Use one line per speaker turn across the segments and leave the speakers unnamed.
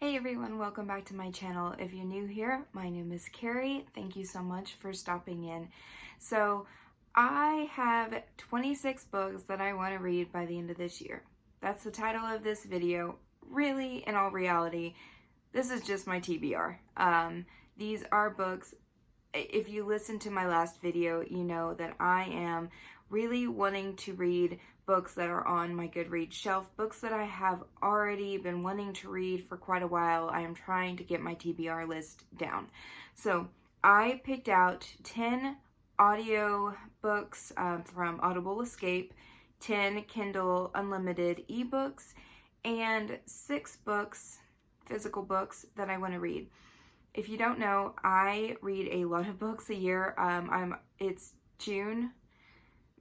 Hey everyone, welcome back to my channel. If you're new here, my name is Carrie. Thank you so much for stopping in. So I have 26 books that I want to read by the end of this year. That's the title of this video. Really, in all reality, this is just my TBR. These are books. If you listen to my last video, you know that I am really wanting to read books that are on my Goodreads shelf, books that I have already been wanting to read for quite a while. I am trying to get my TBR list down. So I picked out 10 audio books from Audible Escape, 10 Kindle Unlimited ebooks, and 6 books, physical books, that I want to read. If you don't know, I read a lot of books a year. It's June,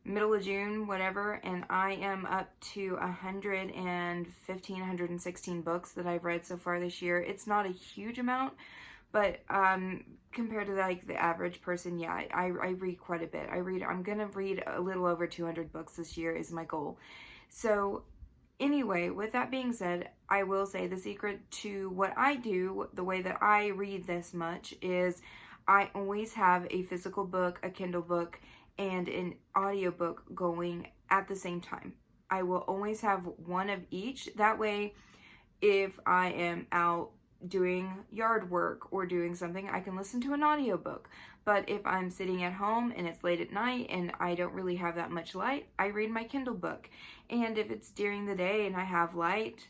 middle of June, whatever, and I am up to 116 books that I've read so far this year. It's not a huge amount, but compared to like the average person, yeah, I read quite a bit. I'm gonna read a little over 200 books this year is my goal. So anyway, with that being said, I will say the secret to what I do, the way that I read this much, is I always have a physical book, a Kindle book, and an audiobook going at the same time. I will always have one of each. That way, if I am out doing yard work or doing something, I can listen to an audiobook. But if I'm sitting at home and it's late at night and I don't really have that much light, I read my Kindle book. And if it's during the day and I have light,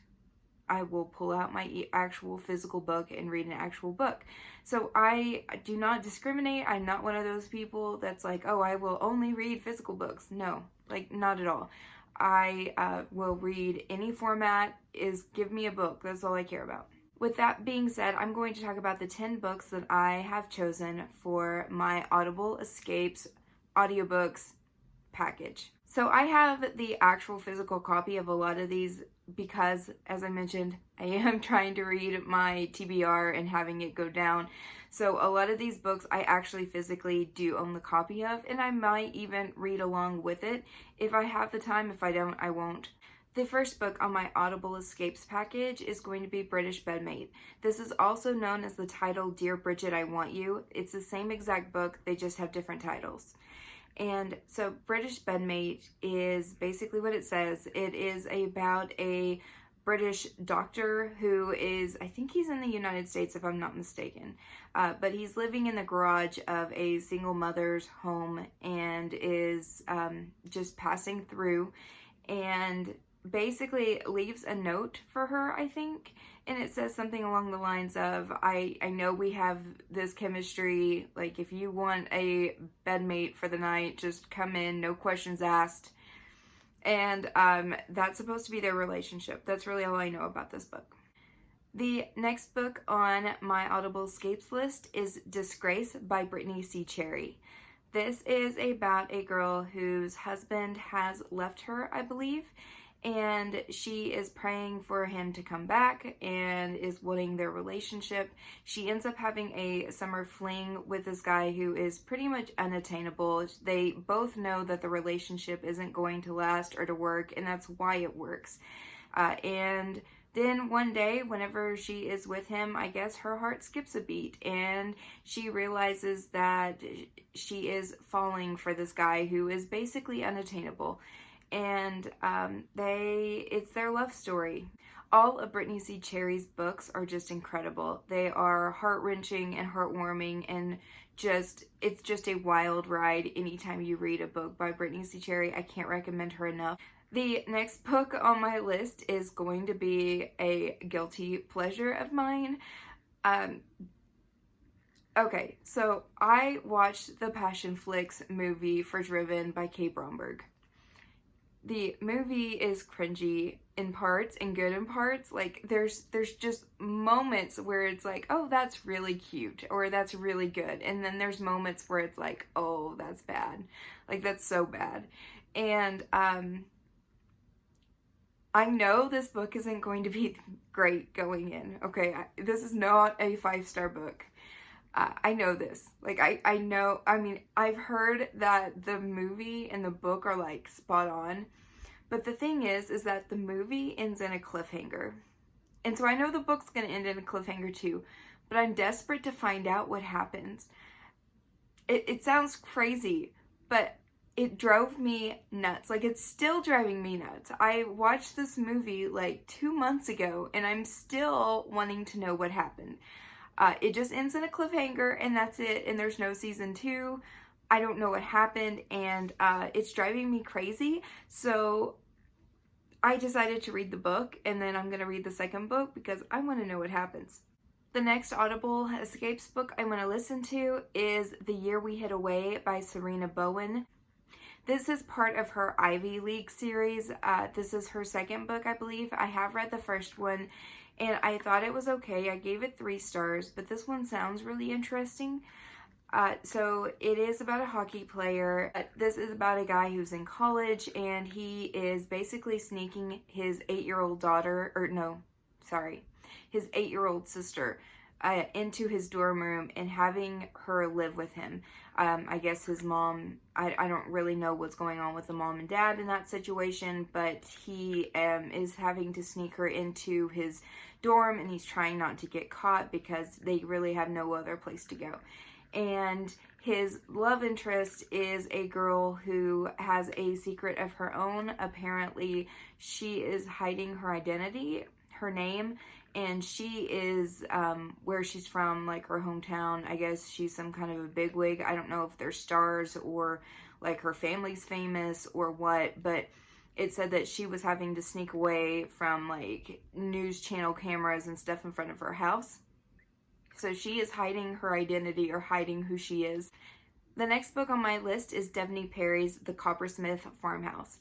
I will pull out my actual physical book and read an actual book. So I do not discriminate. I'm not one of those people that's like, oh, I will only read physical books. No, like not at all. I will read any format. Give me a book. That's all I care about. With that being said, I'm going to talk about the 10 books that I have chosen for my Audible Escapes audiobooks package. So I have the actual physical copy of a lot of these because, as I mentioned, I am trying to read my TBR and having it go down. So a lot of these books I actually physically do own the copy of, and I might even read along with it if I have the time. If I don't, I won't. The first book on my Audible Escapes package is going to be British Bedmate. This is also known as the title Dear Bridget, I Want You. It's the same exact book, they just have different titles. And so British Bedmate is basically what it says. It is about a British doctor who is, I think he's in the United States if I'm not mistaken, but he's living in the garage of a single mother's home and is just passing through and basically leaves a note for her, I think, and it says something along the lines of, I know we have this chemistry, like if you want a bedmate for the night, just come in, no questions asked. And that's supposed to be their relationship. That's really all I know about this book. The next book on my Audible Escapes list is Disgrace by Brittany C. Cherry. This is about a girl whose husband has left her, I believe, and she is praying for him to come back and is wanting their relationship. She ends up having a summer fling with this guy who is pretty much unattainable. They both know that the relationship isn't going to last or to work, and that's why it works. And then one day, whenever she is with him, I guess her heart skips a beat and she realizes that she is falling for this guy who is basically unattainable. And it's their love story. All of Brittany C. Cherry's books are just incredible. They are heart-wrenching and heartwarming, and it's just a wild ride anytime you read a book by Brittany C. Cherry. I can't recommend her enough. The next book on my list is going to be a guilty pleasure of mine. Okay, so I watched the Passion Flicks movie for Driven by Kay Bromberg. The movie is cringy in parts and good in parts. Like there's just moments where it's like, oh, that's really cute, or that's really good. And then there's moments where it's like, oh, that's bad. Like that's so bad. And I know this book isn't going to be great going in. Okay, this is not a 5-star book. I know this. Like, I know, I mean, I've heard that the movie and the book are, like, spot on. But the thing is that the movie ends in a cliffhanger. And so I know the book's going to end in a cliffhanger too, but I'm desperate to find out what happens. It sounds crazy, but it drove me nuts. Like, it's still driving me nuts. I watched this movie like 2 months ago, and I'm still wanting to know what happened. It just ends in a cliffhanger, and that's it, and there's no season 2. I don't know what happened, and it's driving me crazy. So I decided to read the book, and then I'm going to read the second book because I want to know what happens. The next Audible Escapes book I want to listen to is The Year We Hid Away by Serena Bowen. This is part of her Ivy League series. This is her second book, I believe. I have read the first one, and I thought it was okay. I gave it 3 stars, but this one sounds really interesting. So it is about a hockey player. This is about a guy who's in college, and he is basically sneaking his 8-year-old daughter, or no, sorry, his 8-year-old sister into his dorm room and having her live with him. I guess his mom, I don't really know what's going on with the mom and dad in that situation, but he is having to sneak her into his dorm, and he's trying not to get caught because they really have no other place to go. And his love interest is a girl who has a secret of her own. Apparently, she is hiding her identity, her name, and she is where she's from, like her hometown. I guess she's some kind of a bigwig. I don't know if they're stars or like her family's famous or what, but it said that she was having to sneak away from like news channel cameras and stuff in front of her house. So she is hiding her identity or hiding who she is. The next book on my list is Devney Perry's The Coppersmith Farmhouse.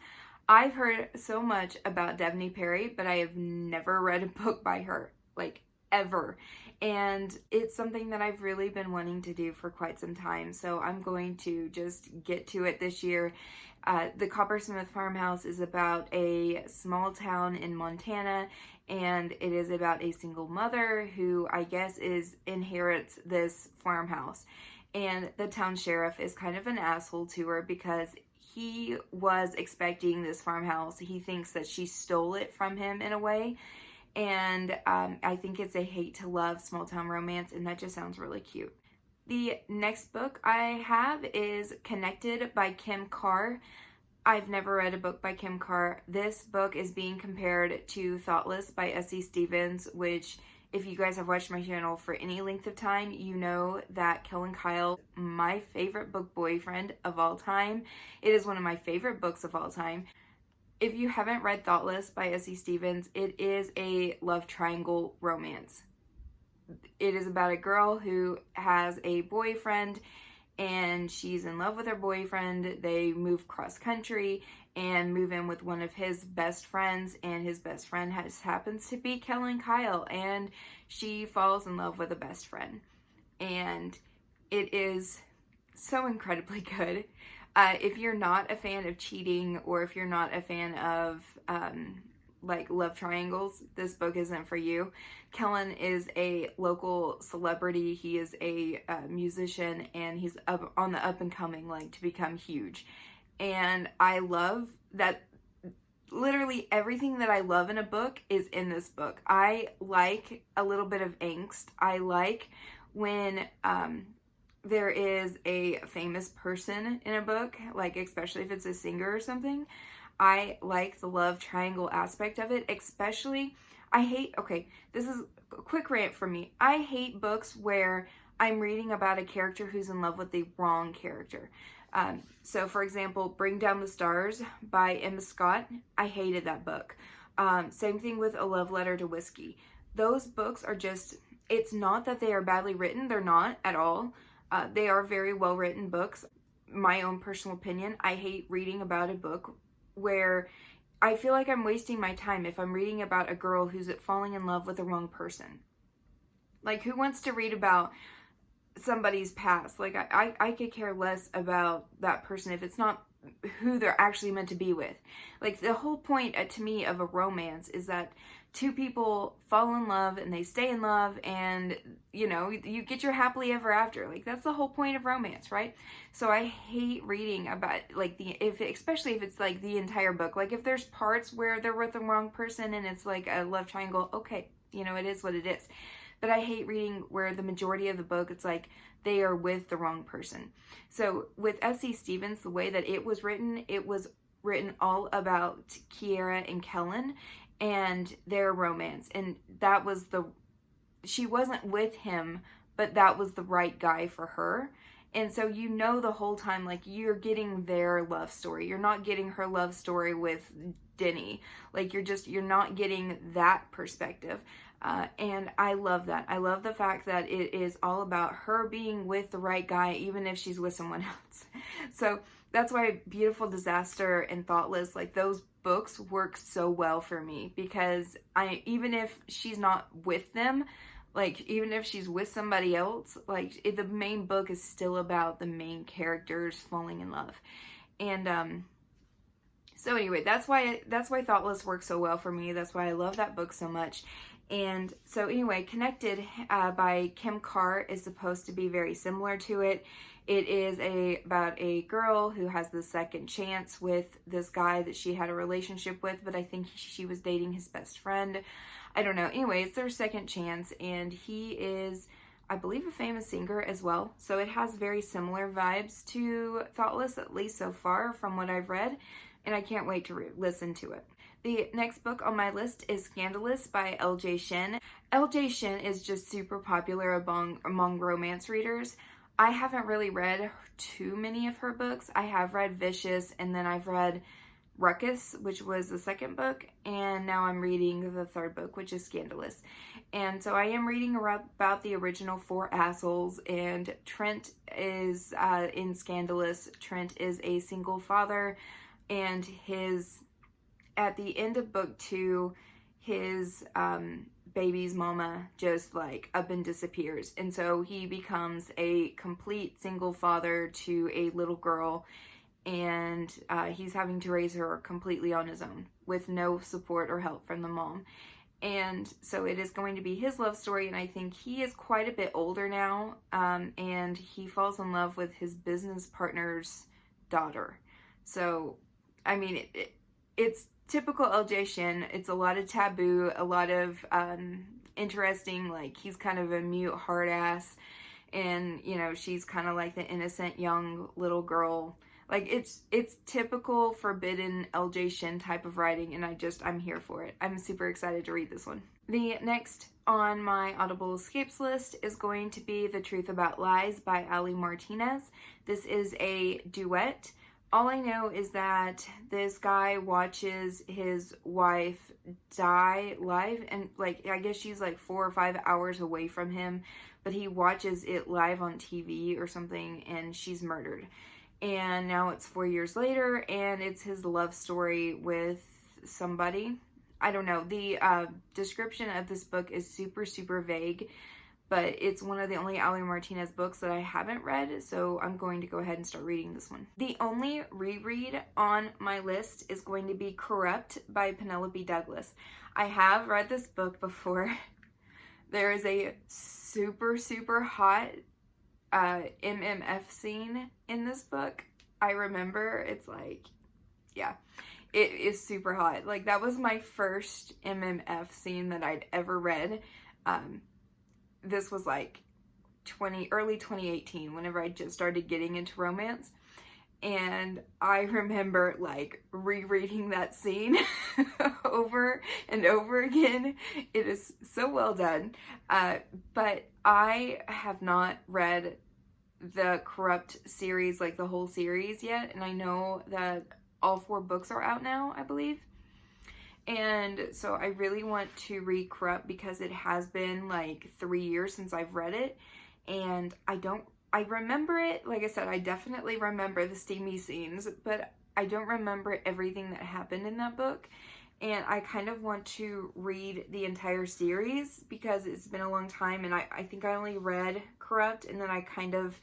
I've heard so much about Devney Perry, but I have never read a book by her, like ever. And it's something that I've really been wanting to do for quite some time. So I'm going to just get to it this year. The Coppersmith Farmhouse is about a small town in Montana, and it is about a single mother who I guess inherits this farmhouse. And the town sheriff is kind of an asshole to her because he was expecting this farmhouse. He thinks that she stole it from him in a way. And I think it's a hate to love small town romance, and that just sounds really cute. The next book I have is Connected by KARR. I've never read a book by KARR. This book is being compared to Thoughtless by S.E. Stevens, which, if you guys have watched my channel for any length of time, you know that Keeland Kyle, my favorite book boyfriend of all time. It is one of my favorite books of all time. If you haven't read Thoughtless by S.E. Stevens, it is a love triangle romance. It is about a girl who has a boyfriend, and she's in love with her boyfriend. They move cross country and move in with one of his best friends, and his best friend happens to be Keeland Kyle, and she falls in love with a best friend. And it is so incredibly good. If you're not a fan of cheating, or if you're not a fan of like love triangles, this book isn't for you. Keeland is a local celebrity. He is a musician, and he's on the up and coming, like to become huge. And I love that literally everything that I love in a book is in this book. I like a little bit of angst. I like when there is a famous person in a book, like especially if it's a singer or something. I like the love triangle aspect of it, especially, this is a quick rant from me. I hate books where I'm reading about a character who's in love with the wrong character. So for example, Bring Down the Stars by Emma Scott. I hated that book. Same thing with A Love Letter to Whiskey. Those books are just, it's not that they are badly written. They're not at all. They are very well written books. My own personal opinion, I hate reading about a book where I feel like I'm wasting my time if I'm reading about a girl who's falling in love with the wrong person. Like, who wants to read about somebody's past? Like, I could care less about that person if it's not who they're actually meant to be with. Like, the whole point to me of a romance is that two people fall in love and they stay in love, and you know, you get your happily ever after. Like, that's the whole point of romance, right? So I hate reading about like especially if it's like the entire book. Like, if there's parts where they're with the wrong person and it's like a love triangle, okay, you know, it is what it is. But I hate reading where the majority of the book, it's like they are with the wrong person. So with S.E. Stevens, the way that it was written all about Kiera and Kellen and their romance. And that was she wasn't with him, but that was the right guy for her. And so you know the whole time, like, you're getting their love story. You're not getting her love story with Denny. Like, you're not getting that perspective. And I love that. I love the fact that it is all about her being with the right guy, even if she's with someone else. So that's why Beautiful Disaster and Thoughtless, like, those books work so well for me, because even if she's not with them, like, even if she's with somebody else, like, the main book is still about the main characters falling in love. And so anyway, that's why Thoughtless works so well for me. That's why I love that book so much. And so anyway, Connected by Kim KARR is supposed to be very similar to it. It is about a girl who has the second chance with this guy that she had a relationship with, but I think she was dating his best friend. I don't know. Anyway, it's their second chance, and he is, I believe, a famous singer as well. So it has very similar vibes to Thoughtless, at least so far from what I've read, and I can't wait to listen to it. The next book on my list is Scandalous by L.J. Shin. L.J. Shin is just super popular among romance readers. I haven't really read too many of her books. I have read Vicious, and then I've read Ruckus, which was the second book, and now I'm reading the third book, which is Scandalous. And so I am reading about the original four assholes, and Trent is in Scandalous. Trent is a single father, and at the end of book 2, his baby's mama just like up and disappears, and so he becomes a complete single father to a little girl, and he's having to raise her completely on his own with no support or help from the mom. And so it is going to be his love story, and I think he is quite a bit older now, and he falls in love with his business partner's daughter. So I mean, it's typical LJ Shin. It's a lot of taboo, a lot of interesting, like, he's kind of a mute hard ass, and, you know, she's kind of like the innocent young little girl. Like, it's typical forbidden LJ Shin type of writing, and I'm here for it. I'm super excited to read this one. The next on my Audible Escapes list is going to be The Truth About Lies by MARTINEZ. This is a duet. All I know is that this guy watches his wife die live, and, like, I guess she's like 4 or 5 hours away from him, but he watches it live on TV or something, and she's murdered. And now it's 4 years later, and it's his love story with somebody. I don't know. The description of this book is super, super vague, but it's one of the only MARTINEZ books that I haven't read, so I'm going to go ahead and start reading this one. The only reread on my list is going to be Corrupt by Penelope Douglas. I have read this book before. There is a super, super hot MMF scene in this book. I remember, it's like, yeah, it is super hot. Like, that was my first MMF scene that I'd ever read. This was like early 2018, whenever I just started getting into romance. And I remember, like, rereading that scene over and over again. It is so well done. But I have not read the Corrupt series, like the whole series yet. And I know that all 4 books are out now, I believe. And so I really want to read Corrupt because it has been like 3 years since I've read it. And I remember it, like I said, I definitely remember the steamy scenes, but I don't remember everything that happened in that book. And I kind of want to read the entire series because it's been a long time, and I think I only read Corrupt, and then I kind of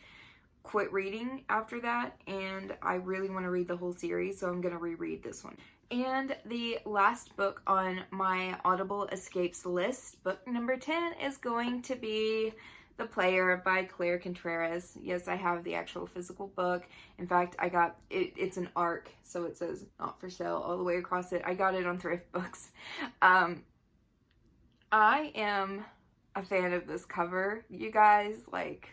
quit reading after that, and I really want to read the whole series, so I'm going to reread this one. And the last book on my Audible Escapes list, book number 10, is going to be The Player by Claire Contreras. Yes, I have the actual physical book. In fact, I got it. It's an ARC, so it says not for sale all the way across it. I got it on Thrift Books. I am a fan of this cover, you guys. Like,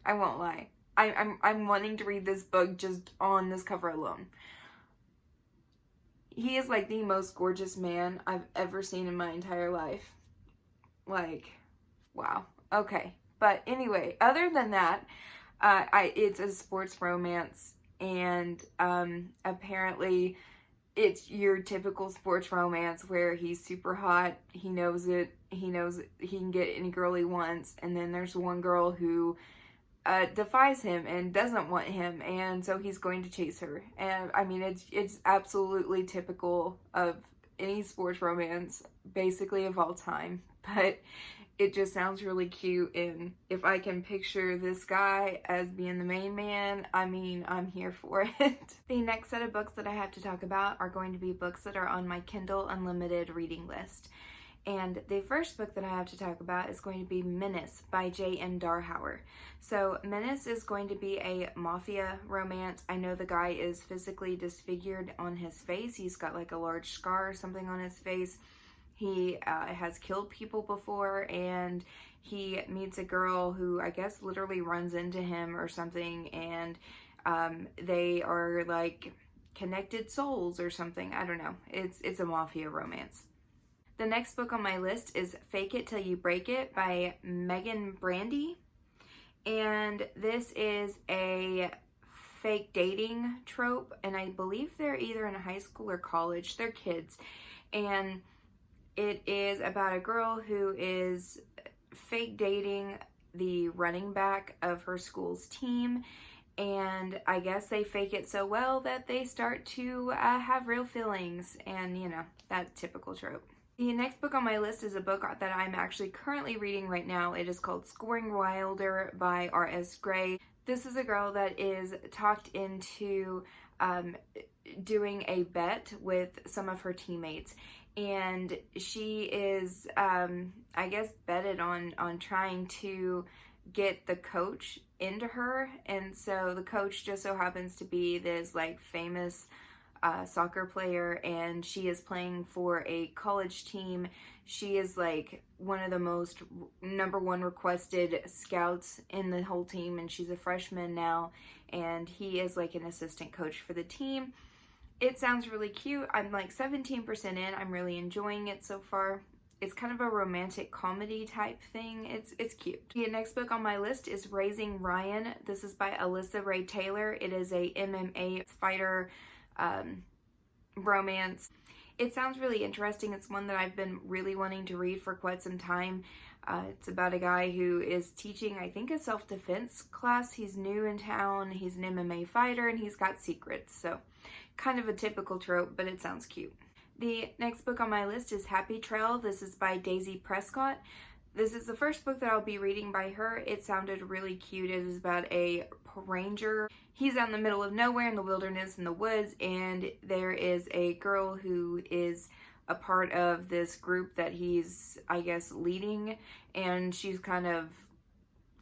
I won't lie. I'm wanting to read this book just on this cover alone. He is like the most gorgeous man I've ever seen in my entire life. Like, wow. Okay. But anyway, other than that, it's a sports romance, and apparently it's your typical sports romance where he's super hot, he knows it, he knows he can get any girl he wants, and then there's one girl who defies him and doesn't want him, and so he's going to chase her. And I mean, it's absolutely typical of any sports romance, basically, of all time. But it just sounds really cute, and if I can picture this guy as being the main man, I mean, I'm here for it. The next set of books that I have to talk about are going to be books that are on my Kindle Unlimited reading list. And the first book that I have to talk about is going to be Menace by J.M. Darhauer. So Menace is going to be a mafia romance. I know the guy is physically disfigured on his face. He's got like a large scar or something on his face. He has killed people before, and he meets a girl who I guess literally runs into him or something, and they are like connected souls or something. I don't know. It's a mafia romance. The next book on my list is Fake It Till You Break It by Megan Brandy. And this is a fake dating trope, and I believe they're either in high school or college. They're kids. And it is about a girl who is fake dating the running back of her school's team. And I guess they fake it so well that they start to have real feelings, and you know, that typical trope. The next book on my list is a book that I'm actually currently reading right now. It is called Scoring Wilder by R.S. Gray. This is a girl that is talked into doing a bet with some of her teammates. And she is, I guess, betted on trying to get the coach into her. And so the coach just so happens to be this like famous soccer player, and she is playing for a college team. She is like one of the most #1 requested scouts in the whole team, and she's a freshman now, and he is like an assistant coach for the team. It sounds really cute. I'm like 17% in. I'm really enjoying it so far. It's kind of a romantic comedy type thing. It's cute. The next book on my list is Raising Ryan. This is by Alyssa Ray Taylor. It is a MMA fighter romance. It sounds really interesting. It's one that I've been really wanting to read for quite some time. It's about a guy who is teaching, I think, a self-defense class. He's new in town, he's an MMA fighter, and he's got secrets. So kind of a typical trope, but it sounds cute. The next book on my list is Happy Trail. This is by Daisy Prescott. This is the first book that I'll be reading by her. It sounded really cute. It is about a ranger. He's out in the middle of nowhere in the wilderness in the woods, and there is a girl who is a part of this group that he's, I guess, leading, and she's kind of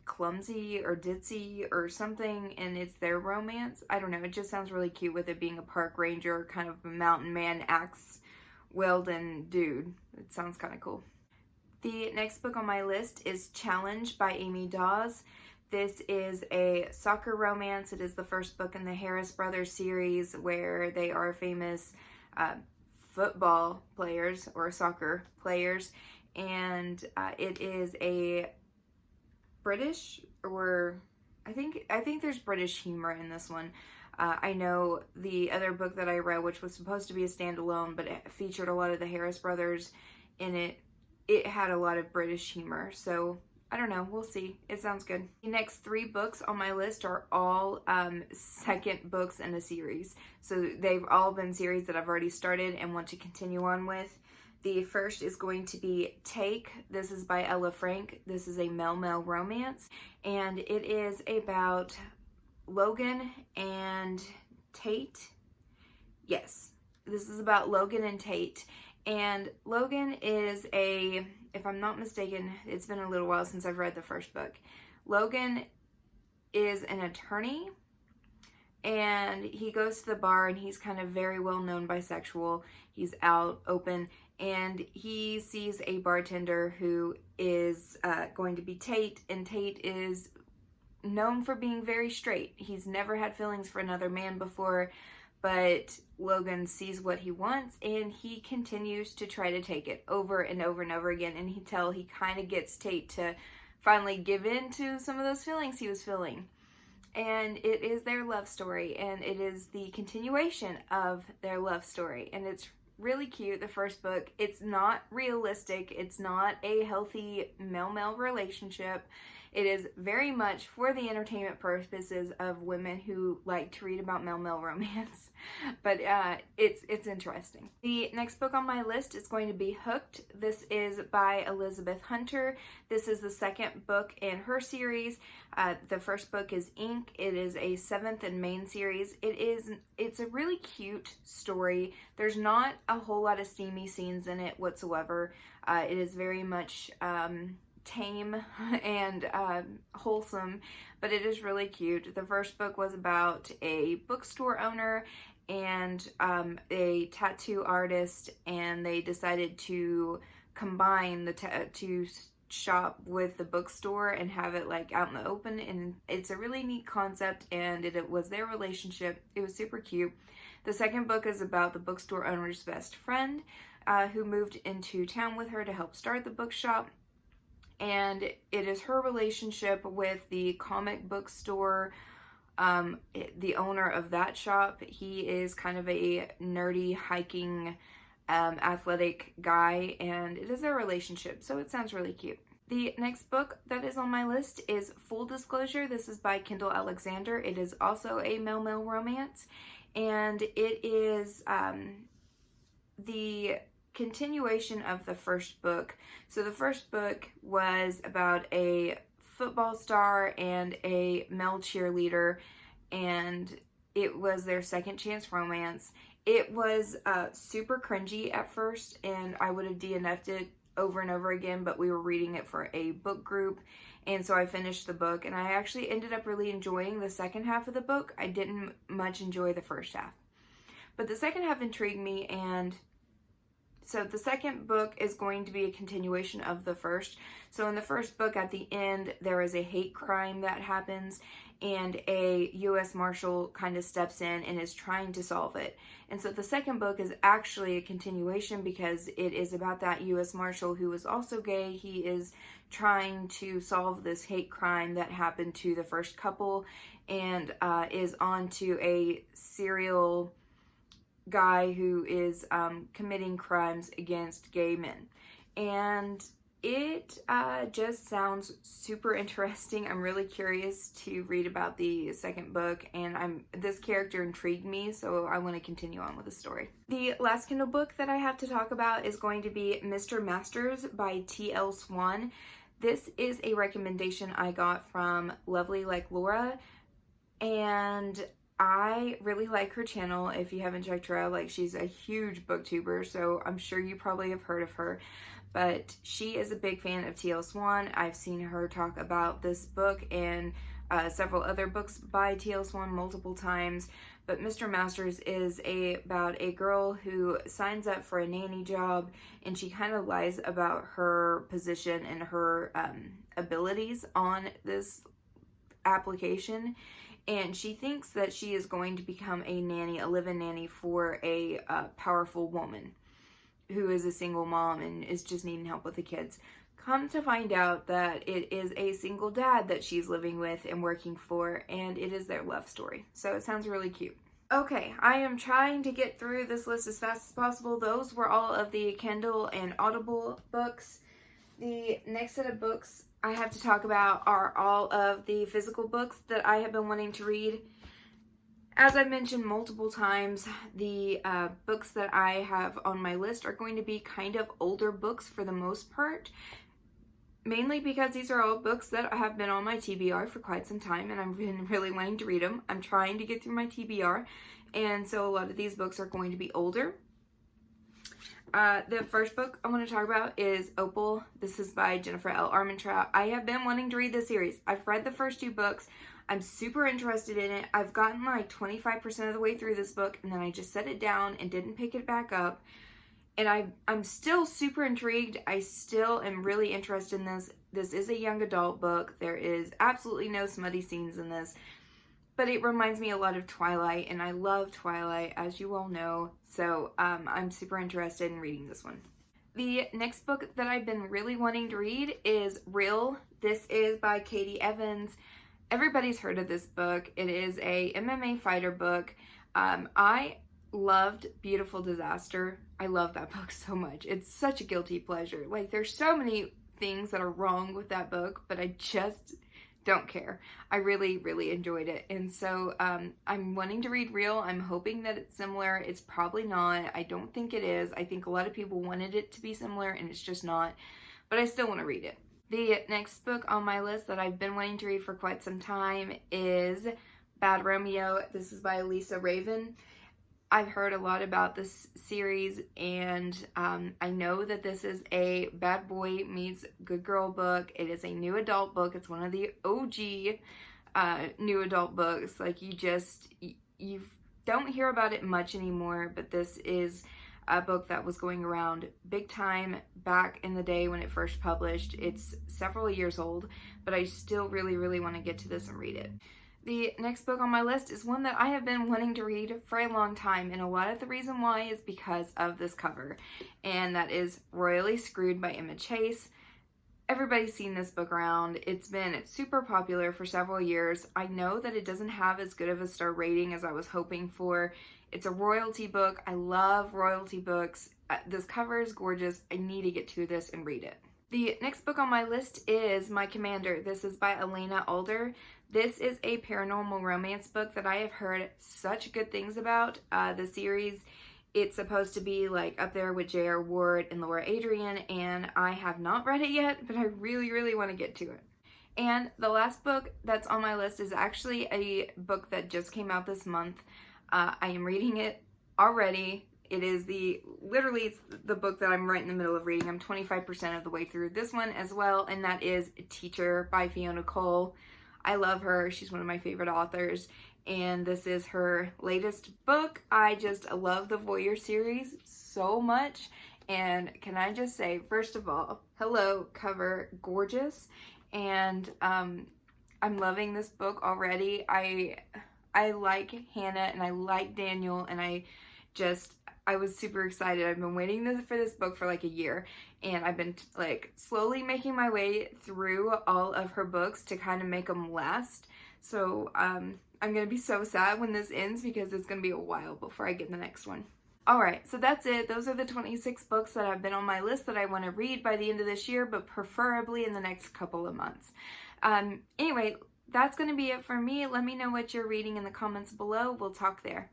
clumsy or ditzy or something, and it's their romance. I don't know. It just sounds really cute with it being a park ranger, kind of a mountain man, axe wielding dude. It sounds kind of cool. The next book on my list is Challenge by Amy Dawes. This is a soccer romance. It is the first book in the Harris Brothers series, where they are famous football players or soccer players, and it is a British, or I think there's British humor in this one. I know the other book that I read, which was supposed to be a standalone, but it featured a lot of the Harris Brothers in it. It had a lot of British humor, so I don't know, we'll see. It sounds good. The next 3 books on my list are all second books in a series. So they've all been series that I've already started and want to continue on with. The first is going to be Take. This is by Ella Frank. This is a male-male romance, and it is about Logan and Tate. Yes, this is about Logan and Tate. And Logan is if I'm not mistaken, it's been a little while since I've read the first book. Logan is an attorney, and he goes to the bar, and he's kind of very well-known bisexual. He's out, open, and he sees a bartender who is going to be Tate, and Tate is known for being very straight. He's never had feelings for another man before, but Logan sees what he wants, and he continues to try to take it over and over and over again, and he kind of gets Tate to finally give in to some of those feelings he was feeling. And it is their love story, and it is the continuation of their love story, and it's really cute. The first book, it's not realistic, it's not a healthy male-male relationship. It is very much for the entertainment purposes of women who like to read about male-male romance. But it's interesting. The next book on my list is going to be Hooked. This is by Elizabeth Hunter. This is the second book in her series. The first book is Ink. It is a 7th and main series. It's a really cute story. There's not a whole lot of steamy scenes in it whatsoever. It is very much tame and wholesome, but it is really cute. The first book was about a bookstore owner and a tattoo artist, and they decided to combine the tattoo shop with the bookstore and have it like out in the open, and it's a really neat concept, and it was their relationship. It was super cute. The second book is about the bookstore owner's best friend who moved into town with her to help start the bookshop. And it is her relationship with the comic book store, the owner of that shop. He is kind of a nerdy, hiking, athletic guy, and it is their relationship, so it sounds really cute. The next book that is on my list is Full Disclosure. This is by Kendall Alexander. It is also a male-male romance, and it is the continuation of the first book. So the first book was about a football star and a male cheerleader, and it was their second chance romance. It was super cringy at first, and I would have DNF'd it over and over again, but we were reading it for a book group, and so I finished the book, and I actually ended up really enjoying the second half of the book. I didn't much enjoy the first half, but the second half intrigued me, and so the second book is going to be a continuation of the first. So in the first book, at the end, there is a hate crime that happens, and a U.S. Marshal kind of steps in and is trying to solve it. And so the second book is actually a continuation because it is about that U.S. Marshal who is also gay. He is trying to solve this hate crime that happened to the first couple, and is on to a serial guy who is committing crimes against gay men. And it just sounds super interesting. I'm really curious to read about the second book, and this character intrigued me, so I want to continue on with the story. The last Kindle book that I have to talk about is going to be Mr. Masters by T.L. Swan. This is a recommendation I got from Lovely Like Laura, and I really like her channel. If you haven't checked her out, like, she's a huge booktuber, so I'm sure you probably have heard of her. But she is a big fan of T.L. Swan. I've seen her talk about this book and several other books by T.L. Swan multiple times. But Mr. Masters is about a girl who signs up for a nanny job, and she kind of lies about her position and her abilities on this application. And she thinks that she is going to become a nanny, a live-in nanny for a powerful woman who is a single mom and is just needing help with the kids. Come to find out that it is a single dad that she's living with and working for, and it is their love story. So it sounds really cute. Okay, I am trying to get through this list as fast as possible. Those were all of the Kindle and Audible books. The next set of books I have to talk about are all of the physical books that I have been wanting to read. As I've mentioned multiple times, the books that I have on my list are going to be kind of older books for the most part, mainly because these are all books that have been on my TBR for quite some time, and I've been really wanting to read them. I'm trying to get through my TBR, and so a lot of these books are going to be older. The first book I want to talk about is Opal. This is by Jennifer L. Armentrout. I have been wanting to read this series. I've read the first two books. I'm super interested in it. I've gotten like 25% of the way through this book, and then I just set it down and didn't pick it back up. And I'm still super intrigued. I still am really interested in this. This is a young adult book. There is absolutely no smutty scenes in this. But it reminds me a lot of Twilight, and I love Twilight, as you all know. So I'm super interested in reading this one. The next book that I've been really wanting to read is Real. This is by Katie Evans. Everybody's heard of this book. It is a MMA fighter book. I loved Beautiful Disaster. I love that book so much. It's such a guilty pleasure. Like, there's so many things that are wrong with that book, but I just don't care. I really, really enjoyed it. And so I'm wanting to read Real. I'm hoping that it's similar. It's probably not. I don't think it is. I think a lot of people wanted it to be similar, and it's just not. But I still want to read it. The next book on my list that I've been wanting to read for quite some time is Bad Romeo. This is by Elisa Raven. I've heard a lot about this series, and I know that this is a bad boy meets good girl book. It is a new adult book. It's one of the OG new adult books. Like, you don't hear about it much anymore, but this is a book that was going around big time back in the day when it first published. It's several years old, but I still really, really want to get to this and read it. The next book on my list is one that I have been wanting to read for a long time, and a lot of the reason why is because of this cover, and that is Royally Screwed by Emma Chase. Everybody's seen this book around. It's been super popular for several years. I know that it doesn't have as good of a star rating as I was hoping for. It's a royalty book. I love royalty books. This cover is gorgeous. I need to get to this and read it. The next book on my list is My Commander. This is by Elena Alder. This is a paranormal romance book that I have heard such good things about. The series, it's supposed to be like up there with J.R. Ward and Laura Adrian, and I have not read it yet, but I really, really want to get to it. And the last book that's on my list is actually a book that just came out this month. I am reading it already. It is literally it's the book that I'm right in the middle of reading. I'm 25% of the way through this one as well, and that is Teacher by Fiona Cole. I love her. She's one of my favorite authors, and this is her latest book. I just love the Voyeur series so much, and can I just say, first of all, hello, cover, gorgeous, and I'm loving this book already. I like Hannah, and I like Daniel, and I was super excited. I've been waiting for this book for like a year, and I've been like slowly making my way through all of her books to kind of make them last. So I'm gonna be so sad when this ends, because it's gonna be a while before I get the next one. Alright, so that's it. Those are the 26 books that have been on my list that I want to read by the end of this year, but preferably in the next couple of months. Anyway, that's going to be it for me. Let me know what you're reading in the comments below. We'll talk there.